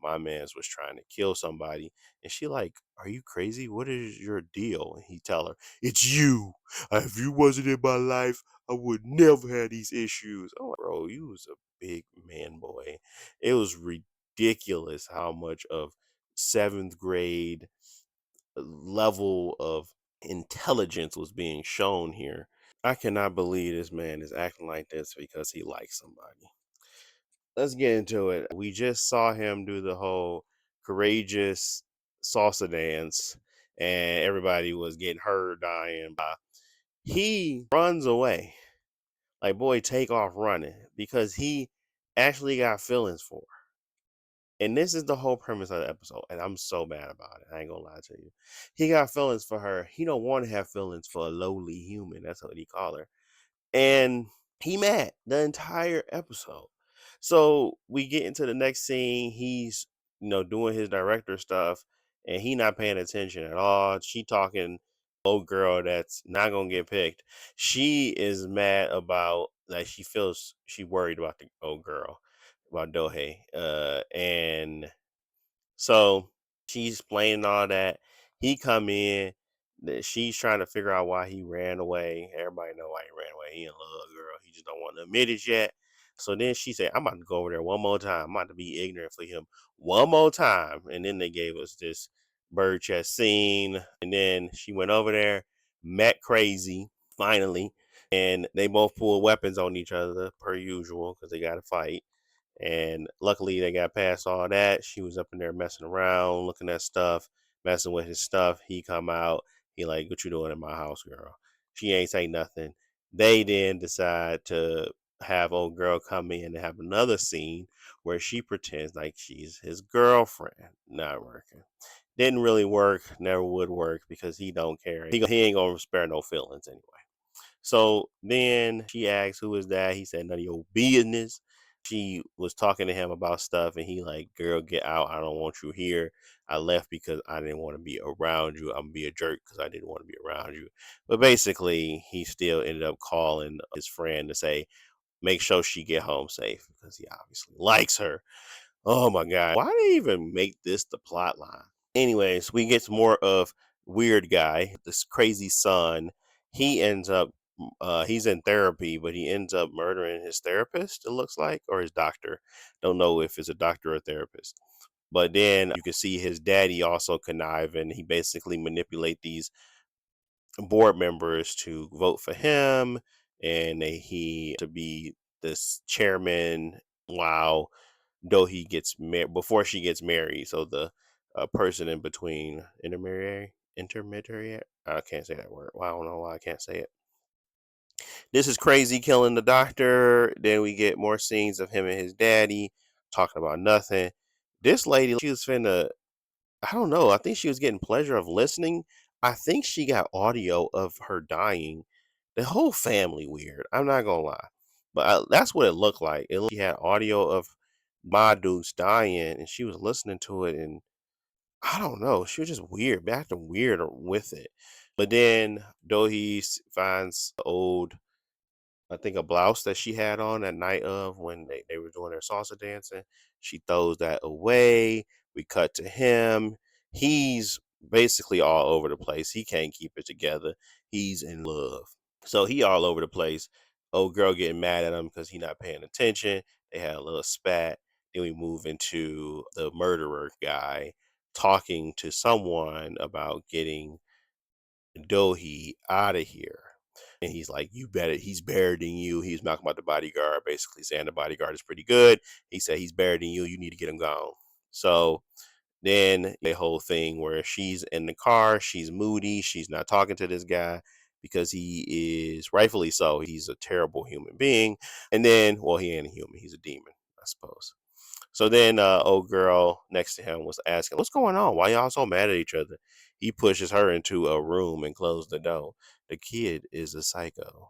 my man's was trying to kill somebody. And she like, are you crazy? What is your deal? And he tell her, it's you. If you wasn't in my life, I would never have these issues. Oh, bro, you was a big man boy. It was ridiculous how much of seventh grade level of intelligence was being shown here. I cannot believe this man is acting like this because he likes somebody. Let's get into it. We just saw him do the whole courageous salsa dance, and everybody was getting hurt, dying. He runs away. Like, boy, take off running because he actually got feelings for her. And this is the whole premise of the episode, and I'm so mad about it. I ain't gonna lie to you. He got feelings for her. He don't want to have feelings for a lowly human. That's what he call her. And he mad the entire episode. So we get into the next scene. He's doing his director stuff, and he not paying attention at all. She talking old girl that's not gonna get picked. She is mad about like she feels she worried about the old girl about Dohei. And so she's playing all that. He come in. She's trying to figure out why he ran away. Everybody know why he ran away. He in love, girl. He just don't want to admit it yet. So then she said, "I'm about to go over there one more time. I'm about to be ignorant for him one more time." And then they gave us this bird chest scene. And then she went over there, met Crazy finally, and they both pulled weapons on each other per usual because they got to fight. And luckily they got past all that. She was up in there messing around, looking at stuff, messing with his stuff. He come out. He like, what you doing in my house, girl? She ain't say nothing. They then decide to have old girl come in and have another scene where she pretends like she's his girlfriend. Not working. Didn't really work. Never would work because he don't care. He ain't gonna spare no feelings anyway. So then she asked, who is that? He said, none of your business. She was talking to him about stuff, and he like, girl, get out. I don't want you here. I left because I didn't want to be around you. I'm gonna be a jerk because I didn't want to be around you. But basically, he still ended up calling his friend to say, make sure she get home safe because he obviously likes her. Oh my god. Why they even make this the plot line? Anyways, we get more of weird guy, this crazy son. He ends up he's in therapy, but he ends up murdering his therapist, it looks like, or his doctor. Don't know if it's a doctor or therapist. But then you can see his daddy also conniving. He basically manipulate these board members to vote for him, and he to be this chairman while though he gets married before she gets married. So the person in between intermediary. I can't say that word. Well, I don't know why I can't say it. This is crazy killing the doctor. Then we get more scenes of him and his daddy talking about nothing. This lady, she was finna. I don't know. I think she was getting pleasure of listening. I think she got audio of her dying. The whole family weird. I'm not gonna lie, but that's what it looked like. She had audio of my dudes dying, and she was listening to it, and I don't know. She was just weird, acting weird with it. But then Dohee finds the old, I think, a blouse that she had on that night of when they were doing their salsa dancing. She throws that away. We cut to him. He's basically all over the place. He can't keep it together. He's in love. So he all over the place. Old girl getting mad at him because he not paying attention. They had a little spat. Then we move into the murderer guy talking to someone about getting Dohee out of here. And he's like, you better, he's better than you. He's talking about the bodyguard, basically saying the bodyguard is pretty good. He said he's better than you. You need to get him gone. So then the whole thing where she's in the car, she's moody, she's not talking to this guy because he is rightfully so. He's a terrible human being. And then, well, he ain't a human, he's a demon, I suppose. So then old girl next to him was asking, what's going on? Why y'all so mad at each other? He pushes her into a room and closed the door. The kid is a psycho.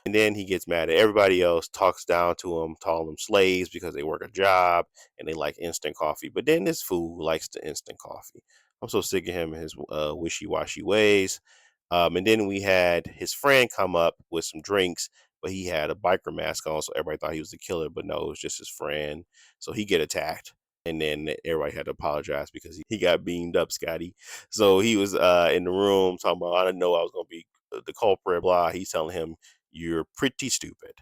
And then he gets mad at everybody else, talks down to them, calling them slaves because they work a job and they like instant coffee. But then this fool likes the instant coffee. I'm so sick of him and his wishy-washy ways. And then we had his friend come up with some drinks, but he had a biker mask on, so everybody thought he was the killer. But no, it was just his friend. So he get attacked. And then everybody had to apologize because he got beamed up, Scotty. So he was in the room talking about, I didn't know I was going to be the culprit, blah. He's telling him, you're pretty stupid.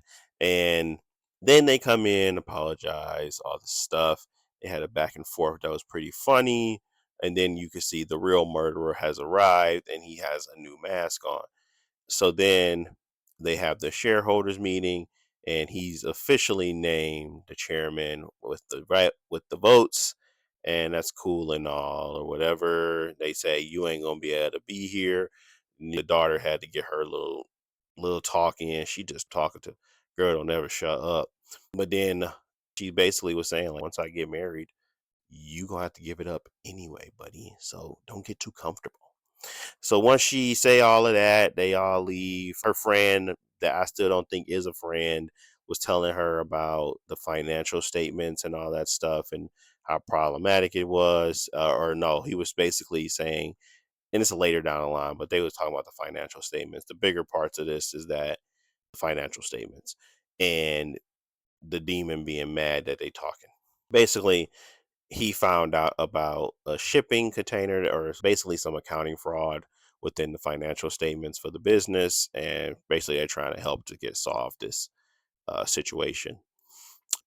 And then they come in, apologize, all this stuff. They had a back and forth that was pretty funny. And then you could see the real murderer has arrived and he has a new mask on. So then they have the shareholders meeting and he's officially named the chairman with the votes, and that's cool and all or whatever. They say you ain't gonna be able to be here. And the daughter had to get her little talk in. She just talking to girl don't never shut up. But then she basically was saying like once I get married, you gonna have to give it up anyway, buddy. So don't get too comfortable. So once she say all of that, they all leave. Her friend that I still don't think is a friend was telling her about the financial statements and all that stuff and how problematic it was. Or no, he was basically saying, and it's later down the line, but they was talking about the financial statements. The bigger parts of this is that the financial statements and the demon being mad that they talking. Basically, he found out about a shipping container or basically some accounting fraud within the financial statements for the business. And basically, they're trying to help to get solved this situation.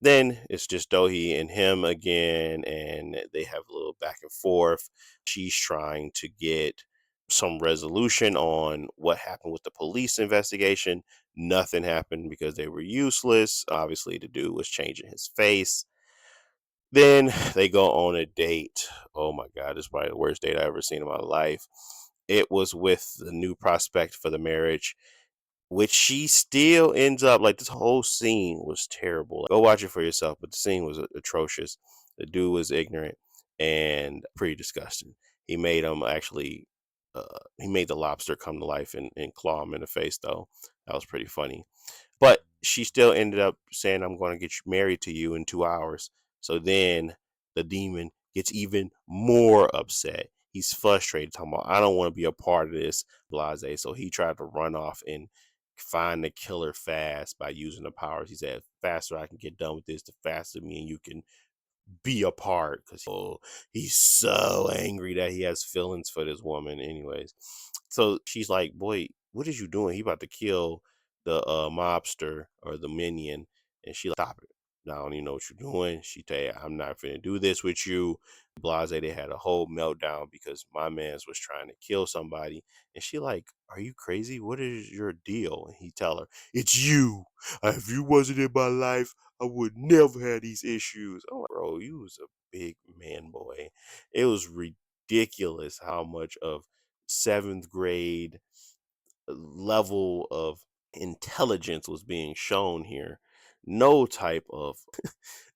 Then it's just Dohi and him again, and they have a little back and forth. She's trying to get some resolution on what happened with the police investigation. Nothing happened because they were useless. Obviously, the dude was changing his face. Then they go on a date. Oh my God, this is probably the worst date I ever seen in my life. It was with the new prospect for the marriage, which she still ends up like this whole scene was terrible. Go watch it for yourself, but the scene was atrocious. The dude was ignorant and pretty disgusting. He made him actually, he made the lobster come to life and claw him in the face, though. That was pretty funny. But she still ended up saying, I'm going to get you married to you in 2 hours. So then the demon gets even more upset. He's frustrated, talking about, I don't want to be a part of this, blase. So he tried to run off and find the killer fast by using the powers. He said, faster I can get done with this, the faster me and you can be apart, because he's so angry that he has feelings for this woman anyways. So she's like, boy, what is you doing? He about to kill the mobster or the minion. And she like, stop it, I don't even know what you're doing. She tell you, I'm not finna do this with you. Blase, they had a whole meltdown because my man's was trying to kill somebody. And she like, are you crazy? What is your deal? And he tell her, it's you. If you wasn't in my life, I would never have these issues. Oh, bro, you was a big man boy. It was ridiculous how much of seventh grade level of intelligence was being shown here. No type of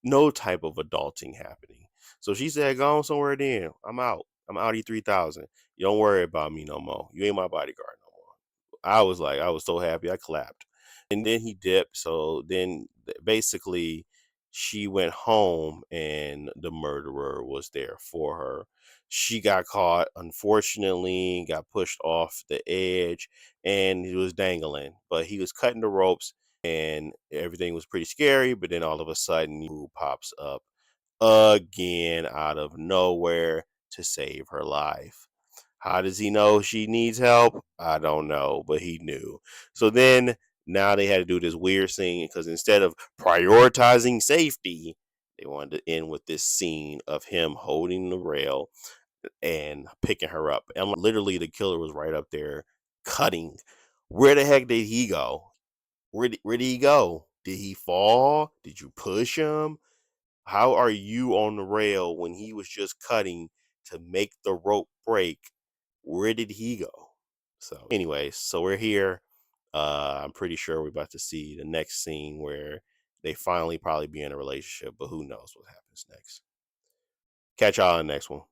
no type of adulting happening. So she said, go on somewhere then. I'm out. I'm out E3000. You don't worry about me no more. You ain't my bodyguard no more. I was like, I was so happy. I clapped. And then he dipped. So then basically she went home and the murderer was there for her. She got caught, unfortunately, got pushed off the edge and he was dangling, but he was cutting the ropes and everything was pretty scary. But then all of a sudden, he pops up again out of nowhere to save her life. How does he know she needs help? I don't know, but he knew. So then now they had to do this weird thing because instead of prioritizing safety, they wanted to end with this scene of him holding the rail and picking her up. And literally, the killer was right up there cutting. Where the heck did he go? Where did he go? Did he fall? Did you push him? How are you on the rail when he was just cutting to make the rope break? Where did he go? So, anyways, so we're here. I'm pretty sure we're about to see the next scene where they finally probably be in a relationship, but who knows what happens next. Catch y'all in the next one.